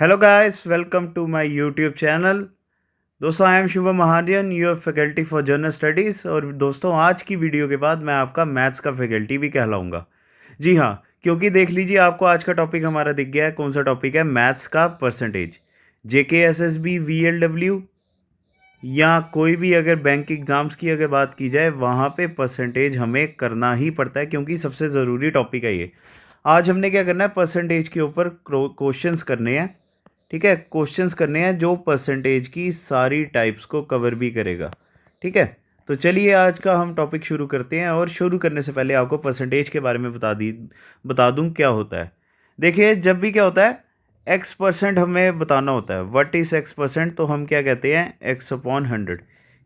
Hello guys, welcome to my YouTube channel। दोस्तों I am Shubham Mahajan, your faculty for general studies. और दोस्तों आज की वीडियो के बाद मैं आपका मैथ्स का फैकल्टी भी कहलाऊंगा। जी हाँ, क्योंकि देख लीजिए आपको आज का टॉपिक हमारा दिख गया है। कौन सा टॉपिक है? मैथ्स का परसेंटेज। JKSSB VLW या कोई भी अगर बैंक एग्ज़ाम्स की अगर बात की जाए वहाँ पे परसेंटेज हमें करना ही पड़ता है, क्योंकि सबसे ज़रूरी टॉपिक है ये। आज हमने क्या करना है, परसेंटेज के ऊपर क्वेश्चंस करने हैं। ठीक है, क्वेश्चंस करने हैं जो परसेंटेज की सारी टाइप्स को कवर भी करेगा। ठीक है, तो चलिए आज का हम टॉपिक शुरू करते हैं। और शुरू करने से पहले आपको परसेंटेज के बारे में बता दूं क्या होता है। देखिए, जब भी क्या होता है, एक्स परसेंट हमें बताना होता है। What is x percent? तो हम क्या कहते हैं, एक्स अपॉन 100,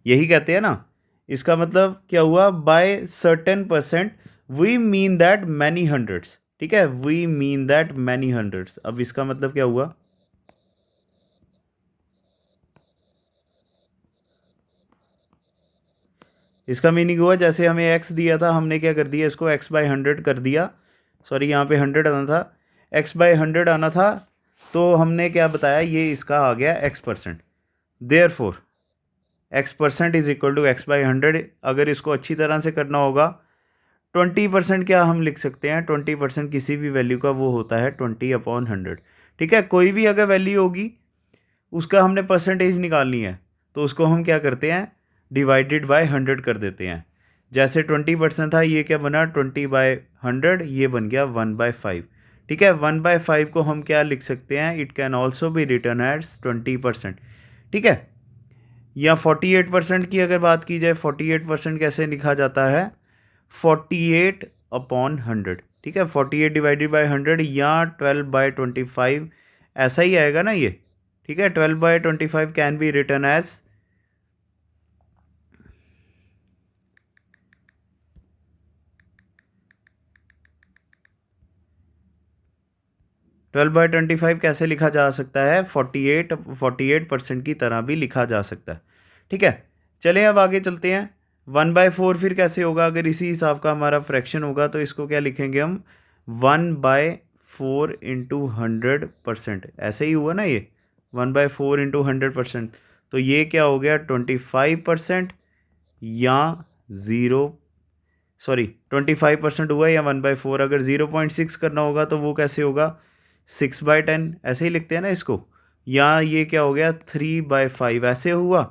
यही कहते हैं ना। इसका मतलब क्या हुआ, by certain percent we mean that many hundreds. ठीक है, we mean that many hundreds. अब इसका मतलब क्या हुआ, इसका मीनिंग हुआ जैसे हमें एक्स दिया था, हमने क्या कर दिया, इसको एक्स बाई 100 कर दिया। सॉरी, यहाँ पे 100 आना था, एक्स बाई 100 आना था, तो हमने क्या बताया, ये इसका आ गया X percent. Therefore X percent is equal to X by 100। अगर इसको अच्छी तरह से करना होगा, 20% क्या हम लिख सकते हैं, 20% किसी भी वैल्यू का वो होता है 20/100। ठीक है, कोई भी अगर वैल्यू होगी उसका हमने परसेंटेज निकालनी है, तो उसको हम क्या करते हैं, डिवाइडेड बाय 100 कर देते हैं। जैसे 20% था, ये क्या बना, 20/100, ये बन गया 1/5। ठीक है, 1/5 को हम क्या लिख सकते हैं, it can also be written as 20%। ठीक है, या 48% की अगर बात की जाए, 48% कैसे लिखा जाता है, 48/100। ठीक है, 48 डिवाइडेड बाई 100 या 12/25, ऐसा ही आएगा ना ये। ठीक है, 12/25 कैन बी रिटर्न एज 12/25 कैसे लिखा जा सकता है, 48% की तरह भी लिखा जा सकता है। ठीक है, चलें अब आगे चलते हैं। 1/4 फिर कैसे होगा, अगर इसी हिसाब का हमारा फ्रैक्शन होगा तो इसको क्या लिखेंगे हम, 1/4 इंटू 100%। ऐसे ही हुआ ना ये, 1/4 इंटू 100%। तो ये क्या हो गया, 25% या 25% हुआ या 1/4। अगर 0.6 करना होगा तो वो कैसे होगा, 6/10, ऐसे ही लिखते हैं ना इसको। या ये क्या हो गया, 3/5 ऐसे हुआ,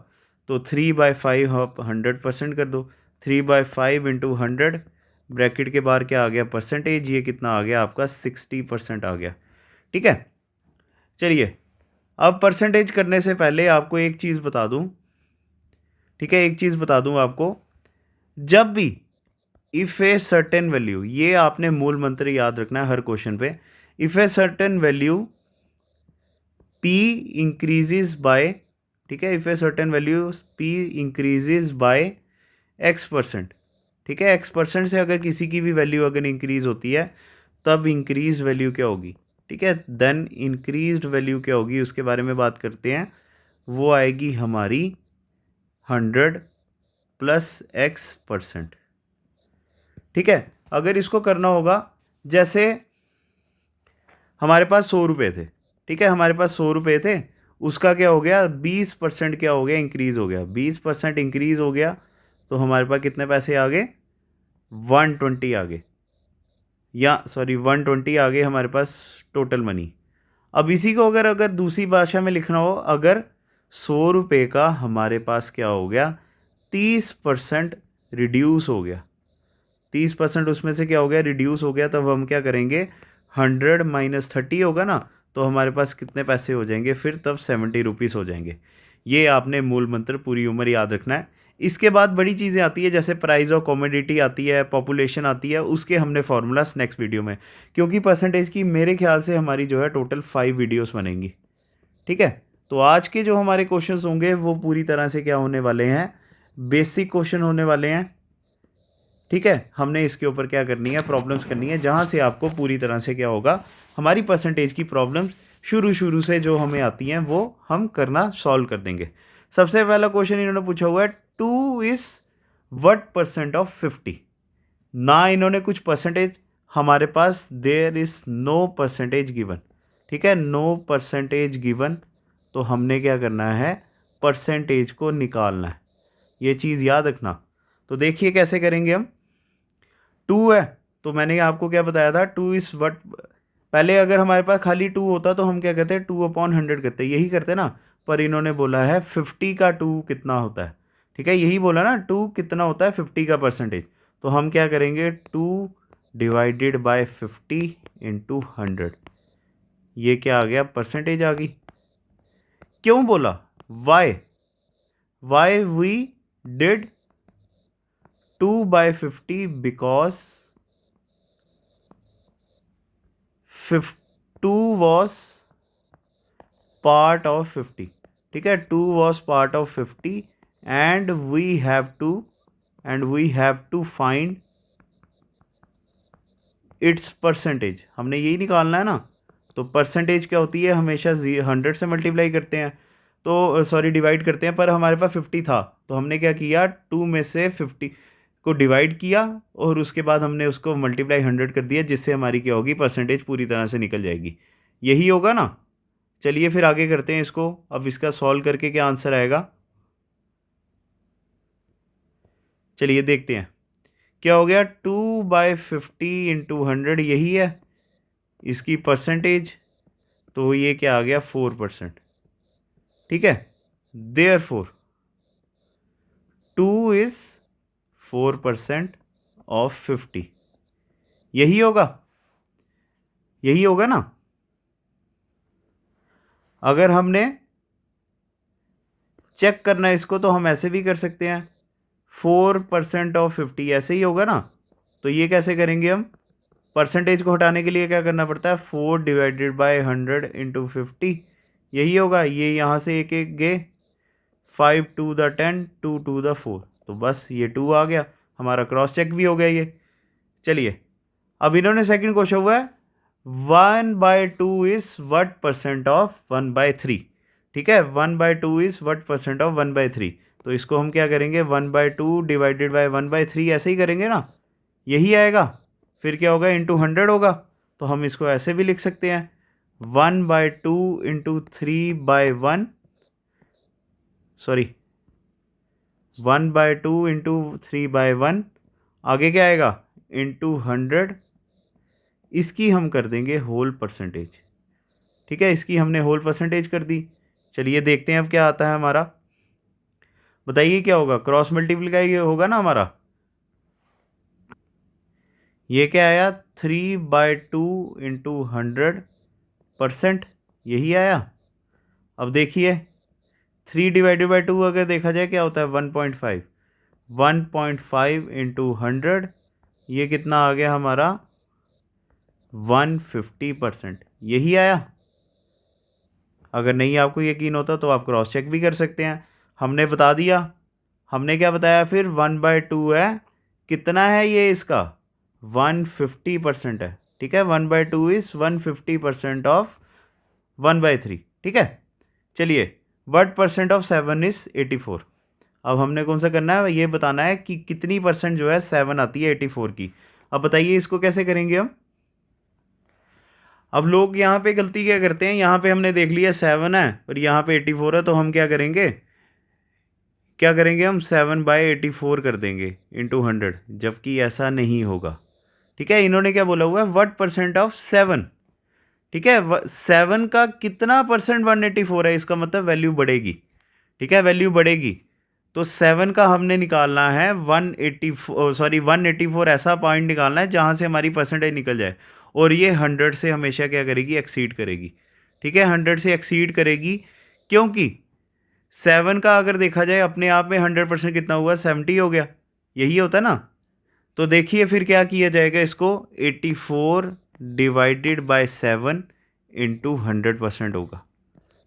तो 3/5 आप 100% कर दो। 3/5 इंटू 100, ब्रैकेट के बाहर क्या आ गया, परसेंटेज, ये कितना आ गया आपका, 60% आ गया। ठीक है, चलिए अब परसेंटेज करने से पहले आपको एक चीज़ बता दूं। ठीक है, एक चीज़ बता दूं आपको, जब भी इफ़ ए सर्टेन वैल्यू, ये आपने मूल मंत्र याद रखना है हर क्वेश्चन पे, if a certain value P increases by, ठीक है, if a certain value P increases by x percent. ठीक है, एक्स परसेंट से अगर किसी की भी वैल्यू अगर इंक्रीज होती है, तब इंक्रीज वैल्यू क्या होगी। ठीक है, देन इंक्रीज्ड वैल्यू क्या होगी, उसके बारे में बात करते हैं। वो आएगी हमारी 100 प्लस एक्स परसेंट। ठीक है, अगर इसको करना होगा, जैसे हमारे पास 100 रुपये थे। ठीक है, हमारे पास 100 रुपये थे, उसका क्या हो गया, 20% क्या हो गया, इंक्रीज़ हो गया। 20% इंक्रीज़ हो गया, तो हमारे पास कितने पैसे आ गए, 120 आ गए, या सॉरी 120 आ गए हमारे पास टोटल मनी। अब इसी को अगर अगर दूसरी भाषा में लिखना हो, अगर 100 रुपये का हमारे पास क्या हो गया, 30% रिड्यूस हो गया, 30% उसमें से क्या हो गया, रिड्यूस हो गया, तब हम क्या करेंगे, 100 - 30 होगा ना, तो हमारे पास कितने पैसे हो जाएंगे फिर, तब 70 रुपीज़ हो जाएंगे। ये आपने मूल मंत्र पूरी उम्र याद रखना है। इसके बाद बड़ी चीज़ें आती है, जैसे प्राइस ऑफ कॉमोडिटी आती है, पॉपुलेशन आती है, उसके हमने फार्मूलास नेक्स्ट वीडियो में, क्योंकि परसेंटेज की मेरे ख्याल से हमारी जो है टोटल 5 वीडियोस बनेंगी। ठीक है, तो आज के जो हमारे क्वेश्चंस होंगे वो पूरी तरह से क्या होने वाले हैं, बेसिक क्वेश्चन होने वाले हैं। ठीक है, हमने इसके ऊपर क्या करनी है, प्रॉब्लम्स करनी है, जहाँ से आपको पूरी तरह से क्या होगा, हमारी परसेंटेज की प्रॉब्लम्स शुरू से जो हमें आती हैं वो हम करना सॉल्व कर देंगे। सबसे पहला क्वेश्चन इन्होंने पूछा हुआ है, 2 इज़ व्हाट परसेंट ऑफ 50। ना इन्होंने कुछ परसेंटेज, हमारे पास there is no percentage given. ठीक है, नो परसेंटेज गिवन, तो हमने क्या करना है, परसेंटेज को निकालना है, ये चीज़ याद रखना। तो देखिए कैसे करेंगे हम। 2 है तो मैंने आपको क्या बताया था, 2 इज़ वट, पहले अगर हमारे पास खाली 2 होता तो हम क्या कहते हैं, 2/100 करते, यही करते ना, पर इन्होंने बोला है 50 का 2 कितना होता है, ठीक है, यही बोला ना 2 कितना होता है 50 का परसेंटेज, तो हम क्या करेंगे 2 डिवाइडेड बाय 50 इंटू 100, ये क्या आ गया, परसेंटेज आ गई। क्यों बोला, why we did 2/50 because 2 was part of 50, ठीक है, 2 was part of 50 and we have to find its percentage, हमने यही निकालना है ना। तो परसेंटेज क्या होती है, हमेशा 100 से मल्टीप्लाई करते हैं, तो सॉरी डिवाइड करते हैं, पर हमारे पास 50 था तो हमने क्या किया, 2 में से 50 को डिवाइड किया और उसके बाद हमने उसको मल्टीप्लाई 100 कर दिया, जिससे हमारी क्या होगी, परसेंटेज पूरी तरह से निकल जाएगी, यही होगा ना। चलिए फिर आगे करते हैं इसको, अब इसका सॉल्व करके क्या आंसर आएगा, चलिए देखते हैं क्या हो गया। 2/50 इंटू 100 यही है इसकी परसेंटेज, तो ये क्या आ गया 4%, ठीक है, देयरफॉर 2 इज 4% ऑफ 50, यही होगा, यही होगा ना। अगर हमने चेक करना है इसको तो हम ऐसे भी कर सकते हैं, 4% ऑफ 50 ऐसे ही होगा ना। तो ये कैसे करेंगे हम, परसेंटेज को हटाने के लिए क्या करना पड़ता है, 4 डिवाइडेड बाय 100 इंटू 50, यही होगा, ये यहाँ से एक एक गए, 5 to the 10 2 to the 4, तो बस ये 2 आ गया, हमारा क्रॉस चेक भी हो गया ये। चलिए अब इन्होंने सेकंड क्वेश्चन हुआ है 1/2 इज वट परसेंट ऑफ 1/3, ठीक है, 1/2 इज वट परसेंट ऑफ 1/3, तो इसको हम क्या करेंगे 1/2 डिवाइडेड बाय 1/3 ऐसे ही करेंगे ना, यही आएगा, फिर क्या होगा इंटू 100 होगा, तो हम इसको ऐसे भी लिख सकते हैं 1/2 इंटू 3/1, सॉरी 1/2 इंटू 3/1, आगे क्या आएगा इंटू 100, इसकी हम कर देंगे होल परसेंटेज, ठीक है, इसकी हमने होल परसेंटेज कर दी। चलिए देखते हैं अब क्या आता है हमारा, बताइए क्या होगा, क्रॉस मल्टीप्लाई होगा ना हमारा, ये क्या आया 3/2 इंटू 100%, यही आया। अब देखिए 3 डिवाइडेड बाई 2 अगर देखा जाए क्या होता है 1.5, 1.5 इंटू 100, ये कितना आ गया हमारा 150%, यही आया। अगर नहीं आपको यकीन होता तो आप क्रॉस चेक भी कर सकते हैं, हमने बता दिया, हमने क्या बताया फिर 1/2 है, कितना है ये इसका 150% है, ठीक है, 1/2 इज 150% ऑफ 1/3, ठीक है। चलिए वट परसेंट ऑफ 7 इज 84, अब हमने कौन सा करना है, ये बताना है कि कितनी परसेंट जो है 7 आती है 84 की। अब बताइए इसको कैसे करेंगे हम। अब लोग यहाँ पे गलती क्या करते हैं, यहाँ पे हमने देख लिया 7 है और यहाँ पे 84 है, तो हम क्या करेंगे, हम 7/84 कर देंगे इंटू 100, जबकि ऐसा नहीं होगा, ठीक है। इन्होंने क्या बोला हुआ है वट परसेंट ऑफ 7, ठीक है, 7 का कितना परसेंट 184 है, इसका मतलब वैल्यू बढ़ेगी, ठीक है, वैल्यू बढ़ेगी, तो 7 का हमने निकालना है 184 ऐसा पॉइंट निकालना है जहाँ से हमारी परसेंटेज निकल जाए, और ये 100 से हमेशा क्या करेगी, एक्सीड करेगी, ठीक है, 100 से एक्सीड करेगी, क्योंकि 7 का अगर देखा जाए अपने आप में 100% कितना हुआ 70 हो गया, यही होता है ना। तो देखिए फिर क्या किया जाएगा इसको, 84 डिवाइडेड बाय 7 इंटू 100% होगा,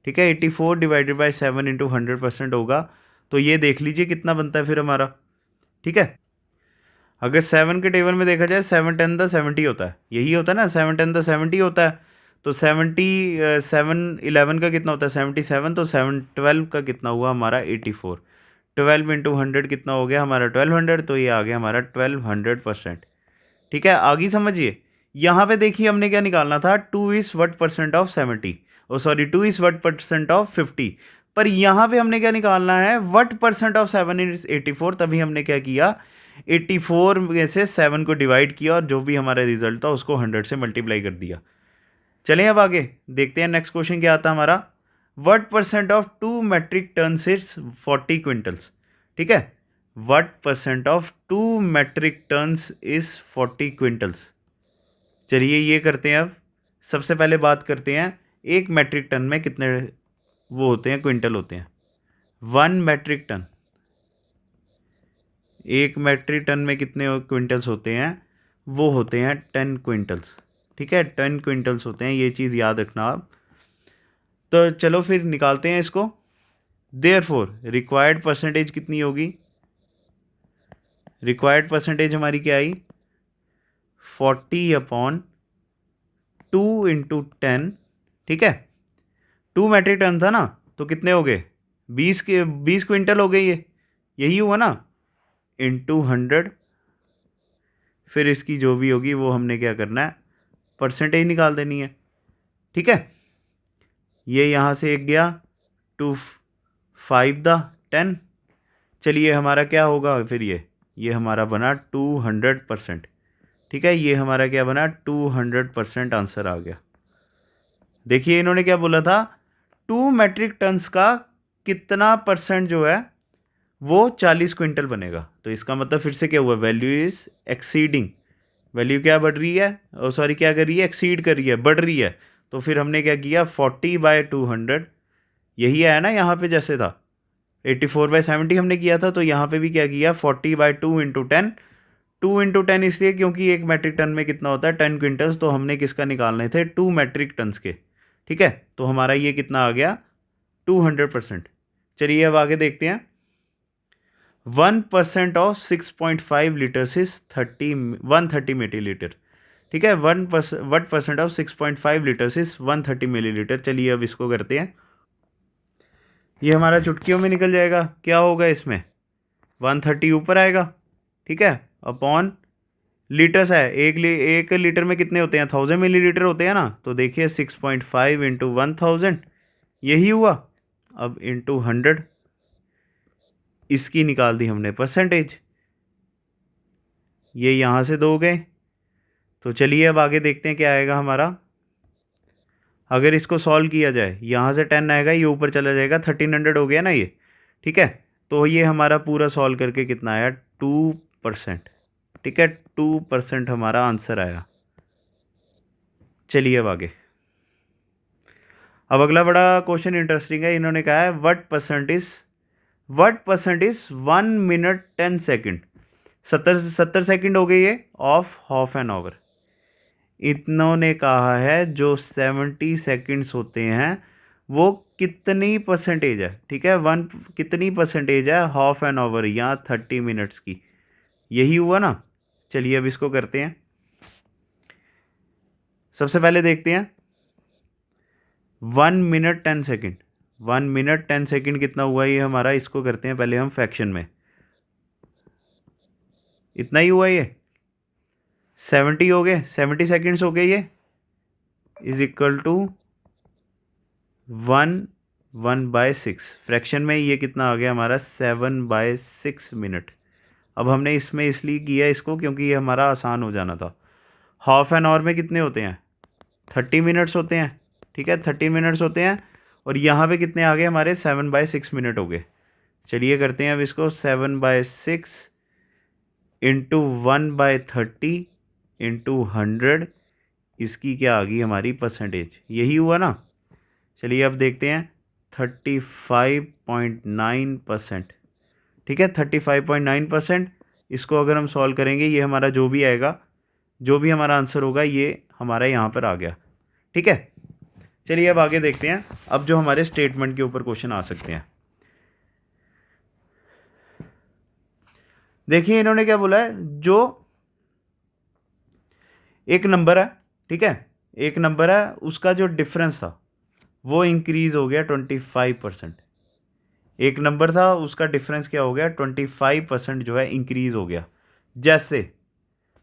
ठीक है, 84 डिवाइडेड बाय 7 इंटू 100% होगा, तो ये देख लीजिए कितना बनता है फिर हमारा, ठीक है। अगर 7 के टेबल में देखा जाए 7 10 द 70 होता है, यही होता है ना, 7 10 द 70 होता है, तो 7 11 का कितना होता है 77, तो 7 12 का कितना हुआ हमारा 84, 12 इंटू 100 कितना हो गया हमारा 1200, तो ये आ गया हमारा 1200%, ठीक है, आगे समझिए, यहाँ पे देखिए हमने क्या निकालना था, 2 is what percent of 70, oh sorry 2 is what percent of 50, पर यहाँ पे हमने क्या निकालना है, व्हाट परसेंट ऑफ 7 इज 84। तभी हमने क्या किया, 84 में से 7 को डिवाइड किया और जो भी हमारा रिजल्ट था उसको 100 से मल्टीप्लाई कर दिया। चलें अब आगे देखते हैं नेक्स्ट क्वेश्चन क्या आता है हमारा, what percent of 2 metric tonnes is 40 quintals. ठीक है, what percent of 2 metric tonnes is 40 quintals. चलिए ये करते हैं। अब सबसे पहले बात करते हैं एक मेट्रिक टन में कितने वो होते हैं, क्विंटल होते हैं। 1 मेट्रिक टन, एक मेट्रिक टन में कितने क्विंटल्स होते हैं, वो होते हैं 10 क्विंटल्स। ठीक है, 10 क्विंटल्स होते हैं, ये चीज़ याद रखना आप। तो चलो फिर निकालते हैं इसको। देयरफॉर रिक्वायर्ड परसेंटेज कितनी होगी, रिक्वायर्ड परसेंटेज हमारी क्या आई, 40/2 इंटू 10। ठीक है, 2 मेट्रिक टन था ना, तो कितने हो गए, 20 क्विंटल हो गए, ये यही हुआ ना, इंटू 100। फिर इसकी जो भी होगी वो हमने क्या करना है, परसेंटेज निकाल देनी है। ठीक है, ये यहाँ से एक गया 2 5/10। चलिए हमारा क्या होगा फिर, ये हमारा बना 200%। ठीक है, ये हमारा क्या बना, 200% आंसर आ गया। देखिए इन्होंने क्या बोला था, 2 मेट्रिक टन्स का कितना परसेंट जो है वो 40 क्विंटल बनेगा। तो इसका मतलब फिर से क्या हुआ, वैल्यू इज एक्सीडिंग, वैल्यू क्या बढ़ रही है, सॉरी क्या कर रही है, एक्सीड कर रही है, बढ़ रही है। तो फिर हमने क्या किया, 40/200, यही आया ना यहाँ पे जैसे था, 84/70 हमने किया था, तो यहाँ पे भी क्या किया, 40/2 इंटू 10। 2 इंटू 10 इसलिए क्योंकि एक मेट्रिक टन में कितना होता है, 10 क्विंटल्स, तो हमने किसका निकालने थे, 2 मेट्रिक टन्स के। ठीक है, तो हमारा ये कितना आ गया, 200%। चलिए अब आगे देखते हैं। 1% ऑफ 6.5 लीटर्स इज 130 मिलीलीटर। ठीक है, 1% ऑफ 6.5 लीटर्स इज 130 मिलीलीटर। चलिए अब इसको करते हैं, ये हमारा चुटकियों में निकल जाएगा। क्या होगा इसमें, 130 ऊपर आएगा, ठीक है, अपॉन लीटर्स है, एक लीटर में कितने होते हैं, 1000 मिलीलीटर होते हैं ना। तो देखिए 6.5 इंटू 1000, यही हुआ। अब इंटू 100, इसकी निकाल दी हमने परसेंटेज, ये यहाँ से 2 गए। तो चलिए अब आगे देखते हैं क्या आएगा हमारा। अगर इसको सॉल्व किया जाए, यहाँ से 10 आएगा, ये ऊपर चला जाएगा, 1300 हो गया ना ये। ठीक है, तो ये हमारा पूरा सॉल्व करके कितना आया, 2%। ठीक है, 2% हमारा आंसर आया। चलिए अब आगे, अब अगला बड़ा क्वेश्चन इंटरेस्टिंग है। इन्होंने कहा है what percent is 1 minute 10 second, 70 second हो गई ये, ऑफ हाफ एन आवर। इन्होंने कहा है जो 70 सेकेंड्स होते हैं वो कितनी परसेंटेज है। ठीक है, कितनी परसेंटेज है हाफ एन आवर या 30 मिनट्स की, यही हुआ ना। चलिए अब इसको करते हैं। सबसे पहले देखते हैं 1 मिनट 10 सेकेंड, 1 मिनट 10 सेकेंड कितना हुआ ये हमारा, इसको करते हैं पहले हम फ्रैक्शन में। इतना ही हुआ ये, 70 हो गए, 70 सेकेंड्स हो गए, ये इज इक्वल टू 1/6। फ्रैक्शन में ये कितना आ गया हमारा, 7/6 मिनट। अब हमने इसमें इसलिए किया इसको क्योंकि ये हमारा आसान हो जाना था। हाफ एन आवर में कितने होते हैं, 30 मिनट्स होते हैं। ठीक है, 30 मिनट्स होते हैं, और यहाँ पे कितने आ गए हमारे, 7/6 मिनट हो गए। चलिए करते हैं अब इसको, 7/6 इंटू 1/30 इंटू 100, इसकी क्या आ गई हमारी परसेंटेज, यही हुआ ना। चलिए अब देखते हैं, 35.9%। ठीक है, 35.9%। इसको अगर हम सॉल्व करेंगे, ये हमारा जो भी आएगा, जो भी हमारा आंसर होगा, ये हमारा यहाँ पर आ गया। ठीक है, चलिए अब आगे देखते हैं, अब जो हमारे स्टेटमेंट के ऊपर क्वेश्चन आ सकते हैं। देखिए इन्होंने क्या बोला है, जो एक नंबर है, ठीक है, एक नंबर है, उसका जो डिफरेंस था वो इंक्रीज हो गया 25%। एक नंबर था, उसका डिफरेंस क्या हो गया, 25% जो है इंक्रीज हो गया। जैसे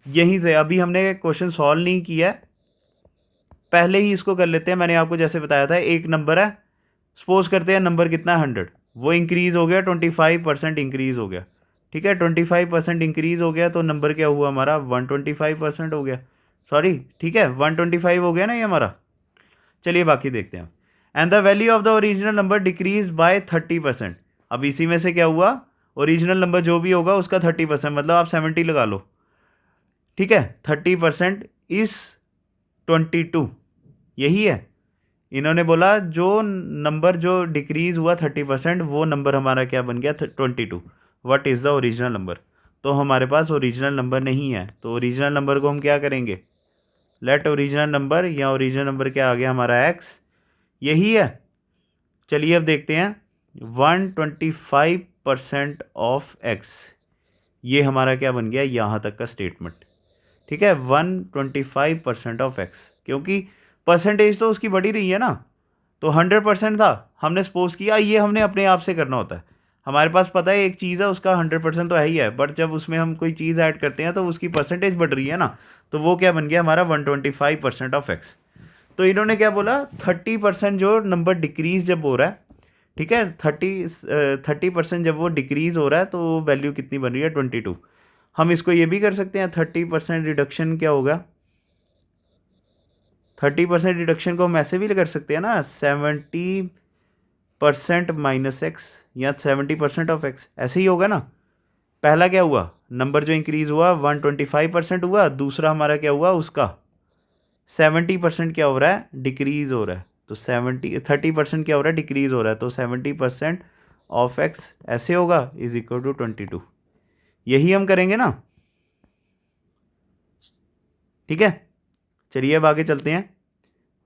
यहीं से अभी हमने क्वेश्चन सॉल्व नहीं किया है, पहले ही इसको कर लेते हैं। मैंने आपको जैसे बताया था, एक नंबर है, सपोज करते हैं नंबर कितना है 100, वो इंक्रीज़ हो गया 25% इंक्रीज़ हो गया, ठीक है, 25% इंक्रीज़ हो गया तो नंबर क्या हुआ हमारा 125% हो गया, सॉरी ठीक है 125 हो गया ना ये हमारा। चलिए बाकी देखते हैं। And the value of the original number decrease by 30%। अब इसी में से क्या हुआ, ओरिजिनल नंबर जो भी होगा उसका 30%, मतलब आप 70 लगा लो, ठीक है। 30% इस 22, यही है। इन्होंने बोला जो नंबर जो डिक्रीज हुआ 30%, वो नंबर हमारा क्या बन गया 22। What is the original number. तो हमारे पास ओरिजिनल नंबर नहीं है, तो ओरिजिनल नंबर को हम क्या करेंगे, लेट ओरिजिनल नंबर, या ओरिजिनल नंबर क्या आ गया हमारा एक्स, यही है। चलिए अब देखते हैं 125% ऑफ एक्स, ये हमारा क्या बन गया यहाँ तक का स्टेटमेंट, ठीक है। 125% ऑफ एक्स, क्योंकि परसेंटेज तो उसकी बढ़ी रही है ना, तो 100% था, हमने सपोज किया, ये हमने अपने आप से करना होता है। हमारे पास पता है एक चीज़ है उसका 100% तो है ही है, बट जब उसमें हम कोई चीज़ ऐड करते हैं तो उसकी परसेंटेज बढ़ रही है ना, तो वो क्या बन गया हमारा 125% ऑफ एक्स। तो इन्होंने क्या बोला 30% जो नंबर डिक्रीज जब हो रहा है, ठीक है, 30% जब वो डिक्रीज हो रहा है तो वैल्यू कितनी बन रही है 22। हम इसको ये भी कर सकते हैं 30% रिडक्शन क्या होगा, 30% रिडक्शन को हम ऐसे भी कर सकते हैं ना 70% माइनस एक्स, या 70% ऑफ एक्स, ऐसे ही होगा ना। पहला क्या हुआ, नंबर जो इंक्रीज हुआ 125% हुआ, दूसरा हमारा क्या हुआ उसका 70% क्या हो रहा है डिक्रीज हो रहा है, तो 30% क्या हो रहा है डिक्रीज हो रहा है, तो 70% ऑफ एक्स ऐसे होगा इज इक्वल टू 22। यही हम करेंगे ना, ठीक है। चलिए अब आगे चलते हैं।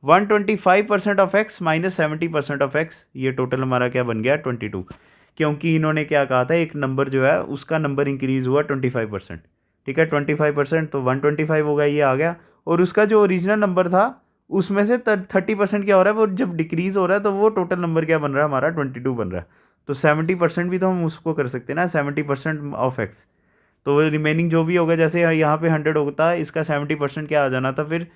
125% of x minus 70% of x, ये टोटल हमारा क्या बन गया 22, क्योंकि इन्होंने क्या कहा था एक नंबर जो है उसका नंबर इंक्रीज हुआ 25%, ठीक है 25%, तो 125 होगा, ये आ गया। और उसका जो ओरिजिनल नंबर था उसमें से 30% क्या हो रहा है, वो जब डिक्रीज हो रहा है तो वो टोटल नंबर क्या बन रहा है हमारा 22 बन रहा है। तो 70% भी तो हम उसको कर सकते हैं ना 70% ऑफ एक्स, तो रिमेनिंग जो भी होगा, जैसे यहाँ पे 100 होता है, इसका 70% क्या आ जाना था फिर,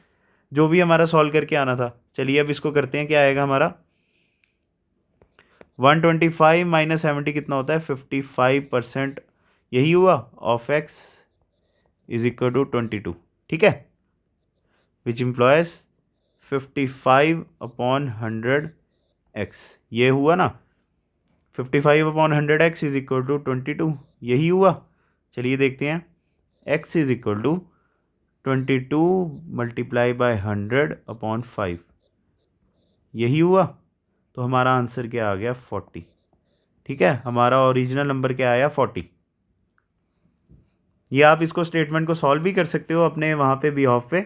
जो भी हमारा सॉल्व करके आना था। चलिए अब इसको करते हैं, क्या आएगा हमारा 125 माइनस 70 कितना होता है 55%, यही हुआ of x is equal to 22, ठीक है, विच इम्प्लॉयज 55/100x, ये हुआ ना 55/100x इज इक्वल टू 22, यही हुआ। चलिए देखते हैं, x is equal to 22 multiply by 100/5, यही हुआ। तो हमारा आंसर क्या आ गया 40, ठीक है, हमारा ओरिजिनल नंबर क्या आया 40। ये आप इसको स्टेटमेंट को सॉल्व भी कर सकते हो अपने वहाँ पे बिहाफ पे।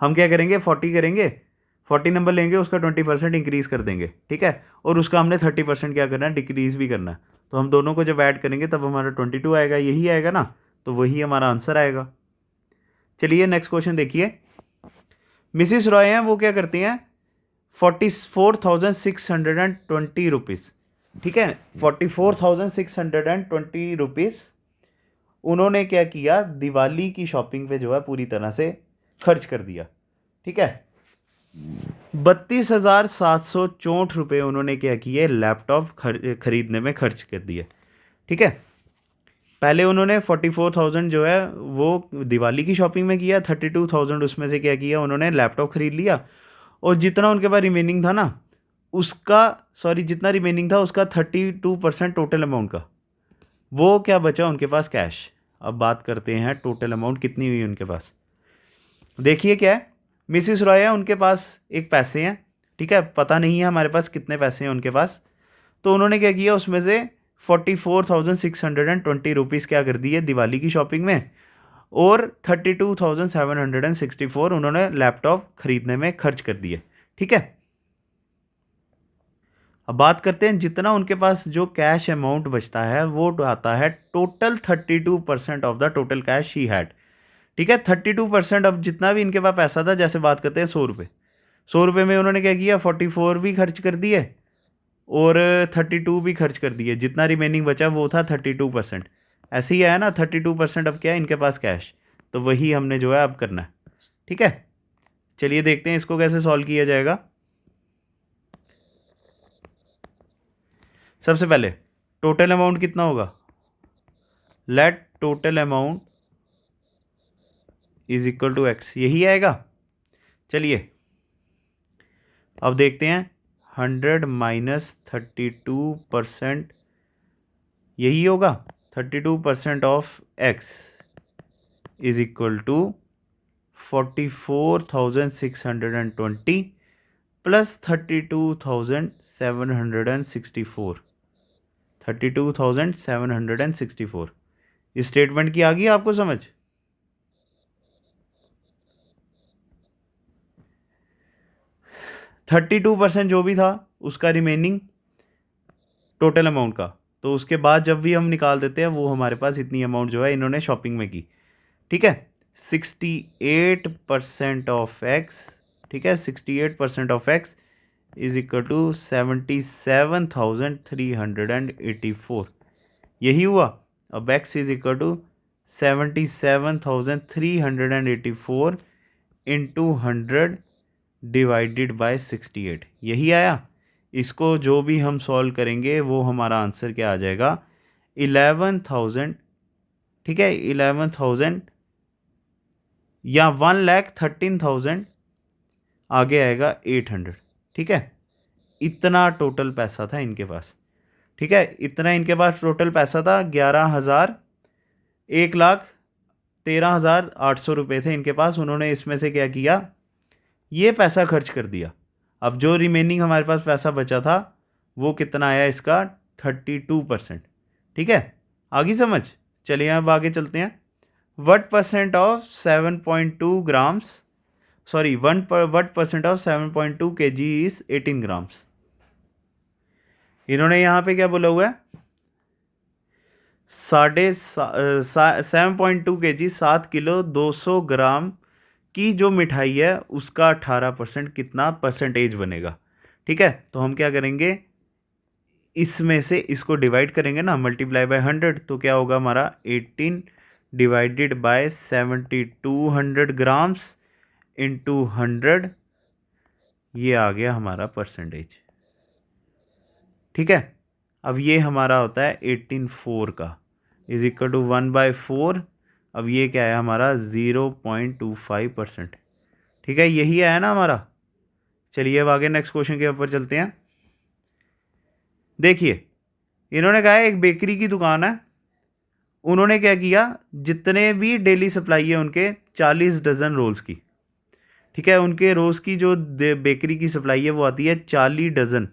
हम क्या करेंगे 40 करेंगे, 40 नंबर लेंगे, उसका 20% इंक्रीज़ कर देंगे, ठीक है, और उसका हमने 30% क्या करना है डिक्रीज़ भी करना है। तो हम दोनों को जब ऐड करेंगे तब हमारा 22 आएगा, यही आएगा ना, तो वही हमारा आंसर आएगा। चलिए नेक्स्ट क्वेश्चन देखिए। मिसिस रॉय हैं, वो क्या करती हैं 44,620 रुपीज़, ठीक है, 44,620 रुपीज़ उन्होंने क्या किया दिवाली की शॉपिंग पे जो है पूरी तरह से खर्च कर दिया, ठीक है। 32,764 रुपये उन्होंने क्या किए लैपटॉप खरीदने में खर्च कर दिए, ठीक है। पहले उन्होंने 44,000 जो है वो दिवाली की शॉपिंग में किया, 32,000 उसमें से क्या किया उन्होंने लैपटॉप ख़रीद लिया, और जितना उनके पास रिमेनिंग था ना उसका, सॉरी जितना रिमेनिंग था उसका 32% टोटल अमाउंट का, वो क्या बचा उनके पास कैश। अब बात करते हैं टोटल अमाउंट कितनी हुई उनके पास। देखिए क्या है, मिसिस रॉय है, उनके पास एक पैसे हैं, ठीक है, पता नहीं है हमारे पास कितने पैसे हैं उनके पास। तो उन्होंने क्या किया उसमें से 44,620 रुपीज़ क्या कर दिए दिवाली की शॉपिंग में, और 32,764 उन्होंने लैपटॉप खरीदने में खर्च कर दिए, ठीक है। अब बात करते हैं जितना उनके पास जो कैश अमाउंट बचता है वो आता है total 32% of the total cash he had, ठीक है। 32% ऑफ जितना भी इनके पास पैसा था, जैसे बात करते हैं 100 रुपये, 100 रुपये में उन्होंने क्या किया 44 भी खर्च कर दिए और 32 भी खर्च कर दिए, जितना रिमेनिंग बचा वो था 32%। ऐसे ही आया ना 32% अब क्या है इनके पास कैश, तो वही हमने जो है अब करना है। ठीक है, चलिए देखते हैं इसको कैसे सॉल्व किया जाएगा। सबसे पहले टोटल अमाउंट कितना होगा, let total amount is equal to x, यही आएगा। चलिए अब देखते हैं 100 माइनस 32%, यही होगा 32% of x is equal to 44,620 plus 32,764, 32,764। इस स्टेटमेंट की आ गई आपको समझ? 32% जो भी था उसका रिमेनिंग टोटल अमाउंट का, तो उसके बाद जब भी हम निकाल देते हैं वो हमारे पास इतनी अमाउंट जो है इन्होंने शॉपिंग में की। ठीक है, 68% ऑफ एक्स, ठीक है 68% of x is equal to 77,384, यही हुआ। अब x is equal to 77,384 into 100 divided by 68, यही आया। इसको जो भी हम सॉल्व करेंगे वो हमारा आंसर क्या आ जाएगा, 11,000, ठीक है 11,000 या 1,13,000 आगे आएगा 800। ठीक है, इतना टोटल पैसा था इनके पास। ठीक है, इतना इनके पास टोटल पैसा था, 1,13,800 रुपये थे इनके पास। उन्होंने इसमें से क्या किया, ये पैसा खर्च कर दिया। अब जो रिमेनिंग हमारे पास पैसा बचा था वो कितना आया इसका, 32%। ठीक है, आगे समझ? चलिए अब आगे चलते हैं। What percent of 7.2 grams, sorry what percent of 7.2 kg is 18 grams. इन्होंने यहाँ पे क्या बोला हुआ है, 7.2 kg 7 किलो 200 ग्राम की जो मिठाई है उसका 18% कितना परसेंटेज बनेगा। ठीक है, तो हम क्या करेंगे, इसमें से इसको डिवाइड करेंगे ना, मल्टीप्लाई बाय 100, तो क्या होगा हमारा 18 डिवाइडेड बाय 7,200 ग्राम्स इंटू 100, ये आ गया हमारा परसेंटेज। ठीक है, अब ये हमारा होता है 18/4 का इज इक्वल टू 1/4। अब ये क्या है हमारा 0.25%। ठीक है, यही आया ना हमारा। चलिए अब आगे नेक्स्ट क्वेश्चन के ऊपर चलते हैं। देखिए इन्होंने कहा है एक बेकरी की दुकान है, उन्होंने क्या किया, जितने भी डेली सप्लाई है उनके 40 डजन रोल्स की। ठीक है, उनके रोज़ की जो बेकरी की सप्लाई है वो आती है 40 डजन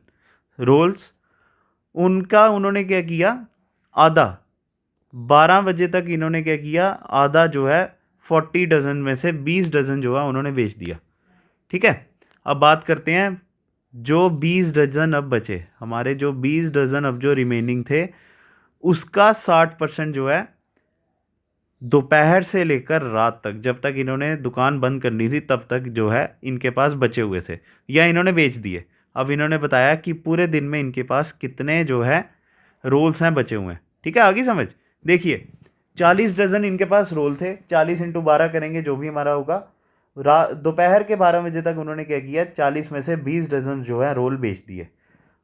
रोल्स। उनका उन्होंने क्या किया, आधा 12 बजे तक इन्होंने क्या किया, आधा जो है 40 डजन में से 20 डजन जो है उन्होंने बेच दिया। ठीक है, अब बात करते हैं जो 20 डजन अब बचे हमारे, जो 20 डजन अब जो रिमेनिंग थे उसका 60% जो है दोपहर से लेकर रात तक, जब तक इन्होंने दुकान बंद करनी थी तब तक जो है इनके पास बचे हुए थे या इन्होंने बेच दिए। अब इन्होंने बताया कि पूरे दिन में इनके पास कितने जो है रोल्स हैं बचे हुए हैं। ठीक है, आगे समझ? देखिए 40 डजन इनके पास रोल थे, 40 इंटू 12 करेंगे जो भी हमारा होगा। दोपहर के 12 बजे तक उन्होंने क्या किया, 40 में से 20 डजन जो है रोल बेच दिए।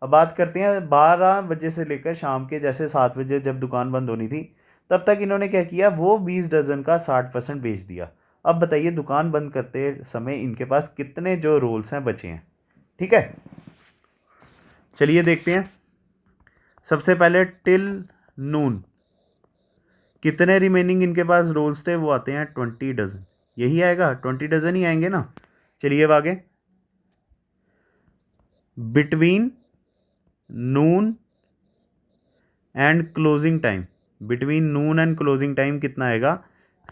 अब बात करते हैं 12 बजे से लेकर शाम के जैसे 7 बजे जब दुकान बंद होनी थी तब तक इन्होंने क्या किया, वो 20 डजन का 60% बेच दिया। अब बताइए दुकान बंद करते समय इनके पास कितने जो रोल्स हैं बचे हैं। ठीक है, चलिए देखते हैं। सबसे पहले टिल नून कितने रिमेनिंग इनके पास रोल्स थे, वो आते हैं 20 डजन, यही आएगा 20 डजन ही आएंगे ना। चलिए अब आगे, between Noon and closing time, between Noon and closing time कितना आएगा,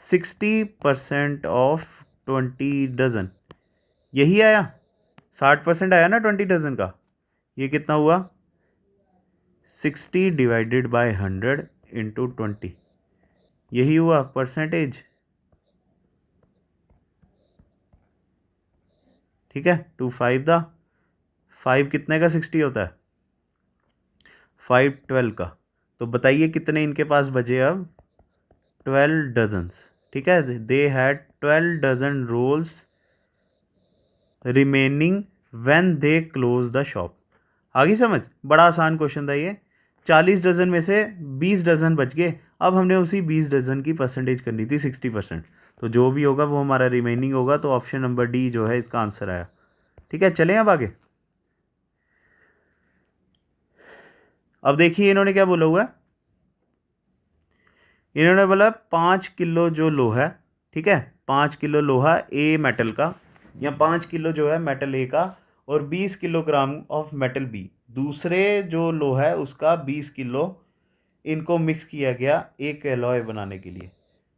60% ऑफ 20 डजन, यही आया। 60% आया ना 20 डजन का, ये कितना हुआ 60 डिवाइडेड बाय 100 इंटू 20, यही हुआ परसेंटेज। ठीक है, 25 दा 5 कितने का 60 होता है, 5 12 का। तो बताइए कितने इनके पास बचे अब, 12 डजन्स, ठीक है, they had 12 dozen rolls remaining when they close the shop. आगे समझ, बड़ा आसान क्वेश्चन था ये। 40 डजन में से 20 डजन बच गए, अब हमने उसी 20 डजन की परसेंटेज करनी थी 60%, तो जो भी होगा वो हमारा रिमेनिंग होगा, तो ऑप्शन नंबर डी जो है इसका आंसर आया। ठीक है, चलें अब आगे। अब देखिए इन्होंने क्या बोला हुआ है, इन्होंने बोला 5 किलो जो लोहा है, ठीक है, 5 किलो लोहा ए मेटल का, या 5 किलो जो है मेटल ए का, और 20 किलोग्राम ऑफ मेटल बी, दूसरे जो लोहा है उसका 20 किलो, इनको मिक्स किया गया एक एलॉय बनाने के लिए।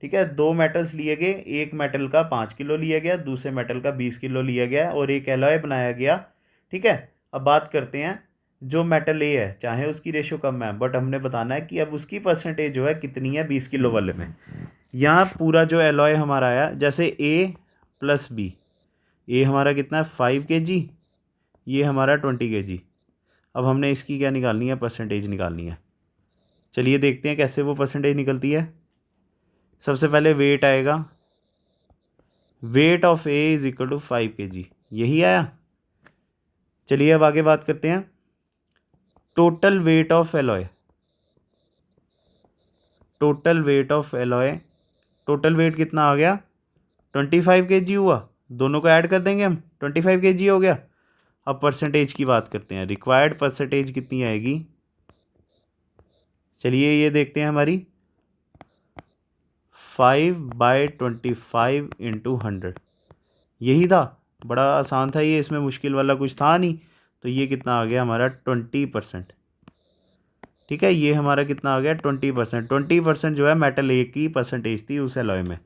ठीक है, दो मेटल्स लिए गए, एक मेटल का 5 किलो लिया गया, दूसरे मेटल का 20 किलो लिया गया, और एक एलॉय बनाया गया। ठीक है, अब बात करते हैं, जो मेटल ए है चाहे उसकी रेशो कम है, बट हमने बताना है कि अब उसकी परसेंटेज जो है कितनी है 20 किलो वाले में। यहाँ पूरा जो एलॉय हमारा आया, जैसे ए प्लस बी, ए हमारा कितना है 5 kg, ये हमारा 20 kg। अब हमने इसकी क्या निकालनी है, परसेंटेज निकालनी है। चलिए देखते हैं कैसे वो परसेंटेज निकलती है। सबसे पहले वेट आएगा, weight of a is equal to 5 kg, यही आया। चलिए अब आगे बात करते हैं, total weight of alloy, total weight of alloy, total weight कितना आ गया 25 kg हुआ, दोनों को ऐड कर देंगे हम, 25 kg हो गया। अब परसेंटेज की बात करते हैं, रिक्वायर्ड परसेंटेज कितनी आएगी, चलिए ये देखते हैं हमारी, 5/25 इंटू 100, यही था, बड़ा आसान था ये, इसमें मुश्किल वाला कुछ था नहीं। तो ये कितना आ गया हमारा 20%। ठीक है, ये हमारा कितना आ गया 20%। 20% जो है मेटल ए की परसेंटेज थी उस एलॉय में।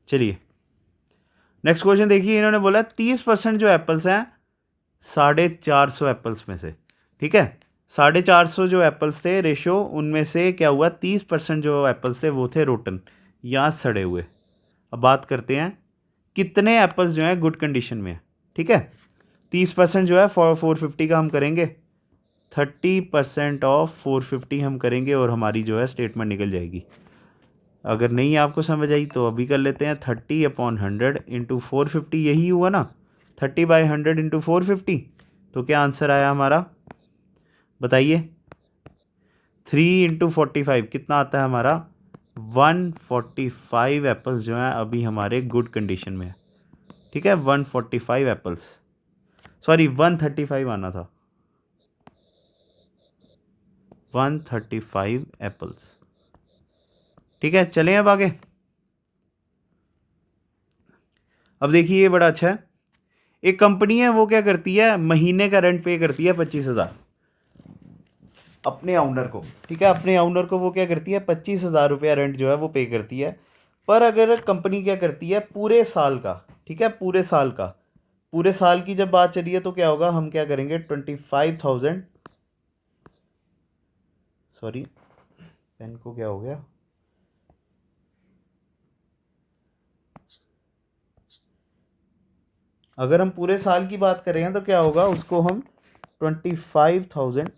चलिए नेक्स्ट क्वेश्चन देखिए, इन्होंने बोला 30% जो एप्पल्स हैं 450 एप्पल्स में से, ठीक है, 450 जो एप्पल्स थे रेशो, उनमें से क्या हुआ 30% जो एप्पल्स थे वो थे रोटन या सड़े हुए। अब बात करते हैं कितने एप्पल्स जो हैं गुड कंडीशन में है। ठीक है, 30% जो है 450 का हम करेंगे, 30% ऑफ 450 हम करेंगे, और हमारी जो है स्टेटमेंट निकल जाएगी। अगर नहीं आपको समझ आई तो अभी कर लेते हैं, 30/100 इंटू 450, यही हुआ ना, 30/100 इंटू 450, तो क्या आंसर आया हमारा बताइए, 3 × 45 कितना आता है हमारा, 145 एप्पल्स जो हैं अभी हमारे गुड कंडीशन में है। ठीक है, 145 एप्पल्स, सॉरी 135 आना था, 135 एप्पल्स। ठीक है, चलें अब आगे। अब देखिए ये बड़ा अच्छा है, एक कंपनी है वो क्या करती है, महीने का रेंट पे करती है 25,000 अपने ऑनर को। ठीक है, अपने ऑनर को वो क्या करती है 25,000 रुपया रेंट जो है वो पे करती है। पर अगर कंपनी क्या करती है पूरे साल का, ठीक है, पूरे साल का, पूरे साल की जब बात चली है तो क्या होगा, हम क्या करेंगे 25,000, सॉरी पेन को क्या हो गया, अगर हम पूरे साल की बात करें तो क्या होगा, उसको हम 25,000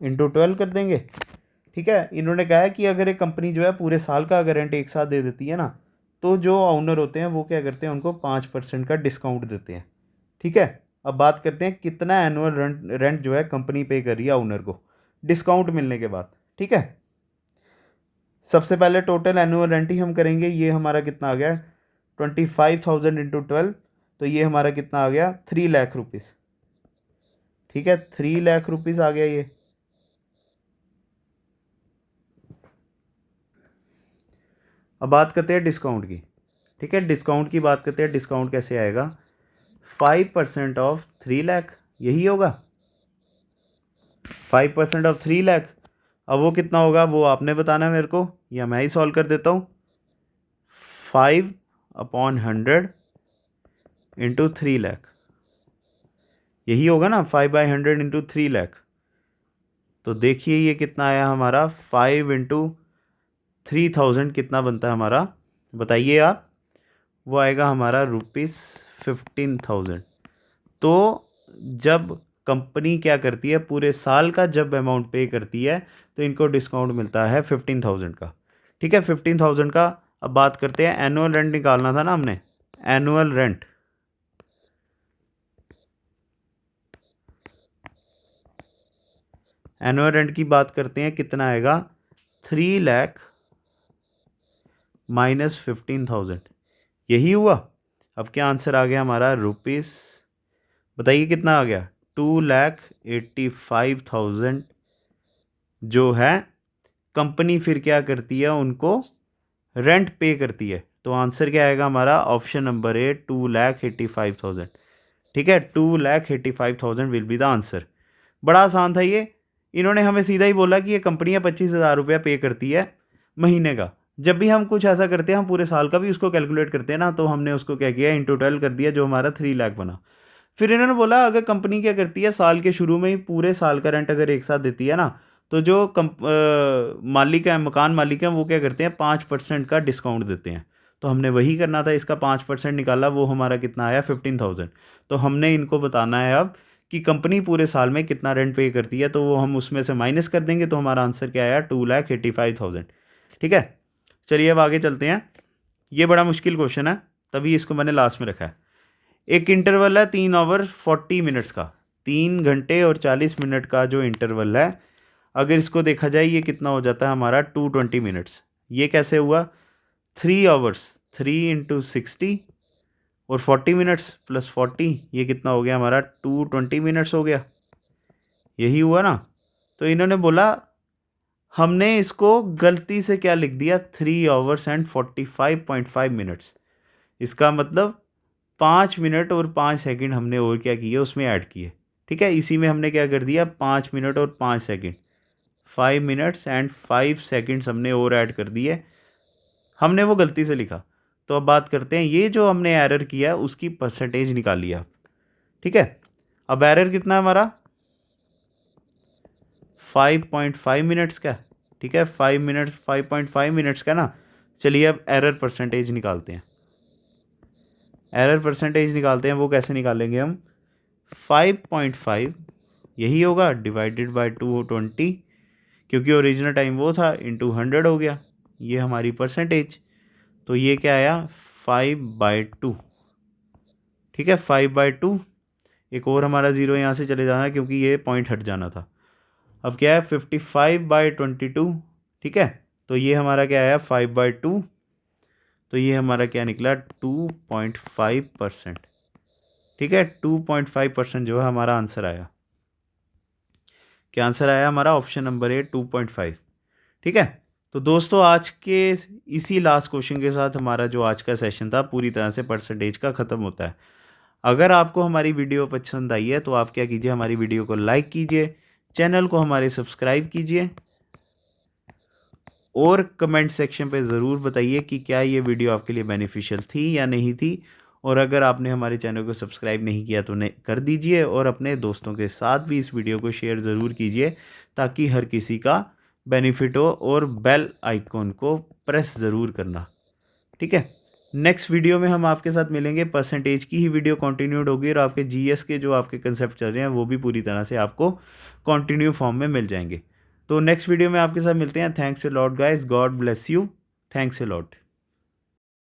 इंटू 12 कर देंगे। ठीक है, इन्होंने कहा है कि अगर एक कंपनी जो है पूरे साल का अगर रेंट एक साथ दे देती है ना, तो जो ऑनर होते हैं वो क्या करते हैं, उनको 5% का डिस्काउंट देते हैं। ठीक है, अब बात करते हैं कितना एनुअल रेंट जो है कंपनी पे कर रही है ऑनर को डिस्काउंट मिलने के बाद। ठीक है, सबसे पहले टोटल एनुअल रेंट ही हम करेंगे, ये हमारा कितना आ गया 25,000 इंटू 12, तो ये हमारा कितना आ गया 3 लाख रुपीज़। ठीक है, 3 लाख रुपीज़ आ गया ये। अब बात करते हैं डिस्काउंट की। ठीक है, डिस्काउंट की बात करते हैं, डिस्काउंट कैसे आएगा, 5% ऑफ 3 लाख, यही होगा 5% ऑफ 3 लाख। अब वो कितना होगा वो आपने बताना है मेरे को, या मैं ही सॉल्व कर देता हूँ, 5/100 इंटू 3 लाख, यही होगा ना 5/100 इंटू 3 लाख। तो देखिए ये कितना आया हमारा, 5 × 3,000 कितना बनता है हमारा, बताइए आप, वो आएगा हमारा ₹15,000। तो जब कंपनी क्या करती है, पूरे साल का जब अमाउंट पे करती है तो इनको डिस्काउंट मिलता है 15,000 का। ठीक है, 15,000 का। अब बात करते हैं, एनुअल रेंट निकालना था ना हमने, एनुअल रेंट। एनुअल रेंट की बात करते हैं, कितना आएगा, 3 लाख माइनस 15,000, यही हुआ। अब क्या आंसर आ गया हमारा, रुपीस, बताइए कितना आ गया, 2,85,000 जो है कंपनी फिर क्या करती है, उनको रेंट पे करती है। तो आंसर क्या आएगा हमारा, ऑप्शन नंबर ए, 2,85,000। ठीक है, 2,85,000 विल बी द आंसर। बड़ा आसान था ये। इन्होंने हमें सीधा ही बोला कि ये कंपनियाँ 25,000 रुपया पे करती है महीने का। जब भी हम कुछ ऐसा करते हैं, हम पूरे साल का भी उसको कैलकुलेट करते हैं ना, तो हमने उसको क्या किया, इंटू 12 कर दिया, जो हमारा 3 लाख बना। फिर इन्होंने बोला अगर कंपनी क्या करती है, साल के शुरू में ही पूरे साल का रेंट अगर एक साथ देती है ना, तो जो मालिक है, मकान मालिक हैं, वो क्या करते हैं, 5% का डिस्काउंट देते हैं। तो हमने वही करना था, इसका 5% निकाला, वो हमारा कितना आया, 15,000। तो हमने इनको बताना है अब कि कंपनी पूरे साल में कितना रेंट पे करती है, तो वो हम उसमें से माइनस कर देंगे, तो हमारा आंसर क्या आया, 2,85,000। ठीक है, चलिए अब आगे चलते हैं। ये बड़ा मुश्किल क्वेश्चन है, तभी इसको मैंने लास्ट में रखा है। एक इंटरवल है 3 आवर 40 मिनट्स का, 3 घंटे और 40 मिनट का जो इंटरवल है, अगर इसको देखा जाए ये कितना हो जाता है हमारा, 220 मिनट्स। ये कैसे हुआ, 3 आवर्स, 3 × 60 और 40 मिनट्स प्लस 40, ये कितना हो गया हमारा, 220 मिनट्स हो गया, यही हुआ ना। तो इन्होंने बोला हमने इसको गलती से क्या लिख दिया, 3 आवर्स 45.5 मिनट्स। इसका मतलब 5 मिनट और 5 सेकंड हमने और क्या किए, उसमें ऐड किए। ठीक है, इसी में हमने क्या कर दिया, 5 मिनट और 5 सेकंड, 5 minutes and 5 seconds हमने और ऐड कर दिए, हमने वो गलती से लिखा। तो अब बात करते हैं, ये जो हमने एरर किया उसकी परसेंटेज निकालिए आप। ठीक है, अब एरर कितना है हमारा, 5.5 मिनट्स का। ठीक है, 5.5 मिनट्स का ना। चलिए अब एरर परसेंटेज निकालते हैं। एरर परसेंटेज निकालते हैं, वो कैसे निकालेंगे हम, 5.5 यही होगा डिवाइडेड बाय 220, क्योंकि ओरिजिनल टाइम वो था, इंटू 100 हो गया, ये हमारी परसेंटेज। तो ये क्या आया, 5/2। ठीक है, 5/2। एक और हमारा ज़ीरो यहाँ से चले जाना, क्योंकि ये पॉइंट हट जाना था। अब क्या है, 55/22। ठीक है, तो ये हमारा क्या आया, 5/2। तो ये हमारा क्या निकला, 2.5%। ठीक है, 2.5% जो है हमारा आंसर आया। क्या आंसर आया हमारा, ऑप्शन नंबर ए, 2.5। ठीक है, तो दोस्तों आज के इसी लास्ट क्वेश्चन के साथ हमारा जो आज का सेशन था पूरी तरह से परसेंटेज का ख़त्म होता है। अगर आपको हमारी वीडियो पसंद आई है तो आप क्या कीजिए, हमारी वीडियो को लाइक कीजिए, चैनल को हमारे सब्सक्राइब कीजिए, और कमेंट सेक्शन पे ज़रूर बताइए कि क्या ये वीडियो आपके लिए बेनिफिशियल थी या नहीं थी। और अगर आपने हमारे चैनल को सब्सक्राइब नहीं किया तो कर दीजिए, और अपने दोस्तों के साथ भी इस वीडियो को शेयर ज़रूर कीजिए, ताकि हर किसी का बेनिफिट हो। और बेल आइकॉन को प्रेस ज़रूर करना। ठीक है, नेक्स्ट वीडियो में हम आपके साथ मिलेंगे, परसेंटेज की ही वीडियो कंटिन्यूड होगी, और आपके जीएस के जो आपके कंसेप्ट चल रहे हैं वो भी पूरी तरह से आपको कंटिन्यू फॉर्म में मिल जाएंगे। तो नेक्स्ट वीडियो में आपके साथ मिलते हैं। Thanks a lot guys, God bless you, thanks a lot.